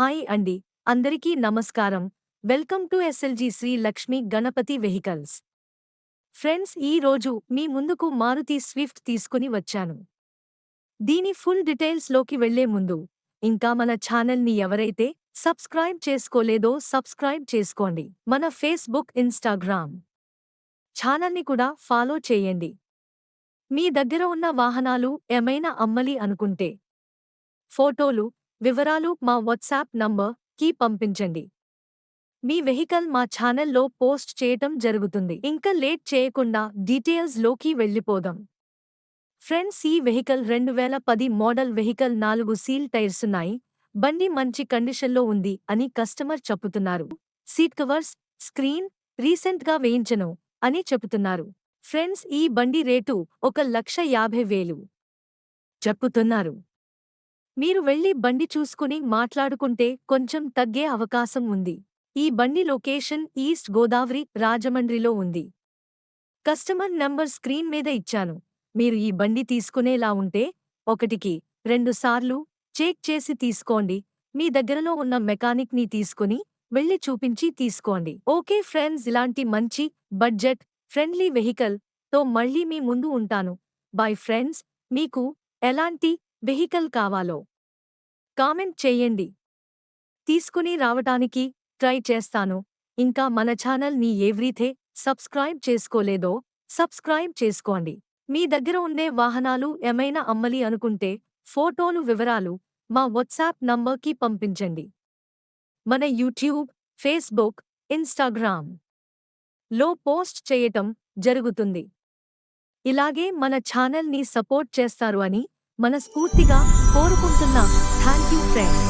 Hi అండి, అందరికీ నమస్కారం. Welcome to SLG Sri Lakshmi Ganapati vehicles. Friends, ఈ రోజు మీ ముందుకు మారుతి స్విఫ్ట్ తీసుకుని వచ్చాను. దీని ఫుల్ డీటెయిల్స్ లోకి వెళ్లే ముందు ఇంకా మన ఛానల్ని ఎవరైతే సబ్స్క్రైబ్ చేసుకోలేదో సబ్స్క్రైబ్ చేసుకోండి. మన ఫేస్బుక్, ఇన్స్టాగ్రామ్ ఛానల్ని కూడా ఫాలో చేయండి. మీ దగ్గర ఉన్న వాహనాలు ఏమైనా అమ్మలి అనుకుంటే ఫోటోలు, వివరాలు మా వాట్సాప్ నంబర్కి పంపించండి. మీ వెహికల్ మా ఛానల్లో పోస్ట్ చేయటం జరుగుతుంది. ఇంకా లేట్ చేయకుండా డీటెయిల్స్ లోకి వెళ్ళిపోదాం. ఫ్రెండ్స్, ఈ వెహికల్ 2010 మోడల్ వెహికల్. 4 సీల్ టైర్సున్నాయి. బండి మంచి కండిషన్లో ఉంది అని కస్టమర్ చెప్పుతున్నారు. సీట్ కవర్స్, స్క్రీన్ రీసెంట్గా వేయించను అని చెబుతున్నారు. ఫ్రెండ్స్, ఈ బండి రేటు 1,50,000 చెప్పుతున్నారు. మీరు వెళ్లి బండి చూసుకుని మాట్లాడుకుంటే కొంచెం తగ్గే అవకాశం ఉంది. ఈ బండి లొకేషన్ ఈస్ట్ గోదావరి, రాజమండ్రిలో ఉంది. కస్టమర్ నంబర్ స్క్రీన్ మీద ఇచ్చాను. మీరు ఈ బండి తీసుకునేలా ఉంటే 1-2 సార్లు చెక్ చేసి తీసుకోండి. మీ దగ్గరలో ఉన్న మెకానిక్ ని తీసుకుని వెళ్లి చూపించి తీసుకోండి. ఓకే ఫ్రెండ్స్, ఇలాంటి మంచి బడ్జెట్ ఫ్రెండ్లీ వెహికల్ తో మళ్ళీ మీ ముందు ఉంటాను. Bye friends. మీకు ఎలాంటి వెహికల్ కావాలో కామెంట్ చేయండి. తీసుకుని రావటానికి ట్రై చేస్తాను. ఇంకా మన ఛానల్ ని ఎవరైతే సబ్స్క్రైబ్ చేసుకోలేదో సబ్స్క్రైబ్ చేసుకోండి. మీ దగ్గర ఉండే వాహనాలు ఏమైనా అమ్మలి అనుకుంటే ఫోటోలు, వివరాలు మా వాట్సాప్ నంబర్కి పంపించండి. మన యూట్యూబ్, ఫేస్బుక్, ఇన్స్టాగ్రామ్ లో పోస్ట్ చేయటం జరుగుతుంది. ఇలాగే మన ఛానల్ ని సపోర్ట్ చేస్తారు అని మనస్ఫూర్తిగా కోరుకుంటున్నా. Thank you friends.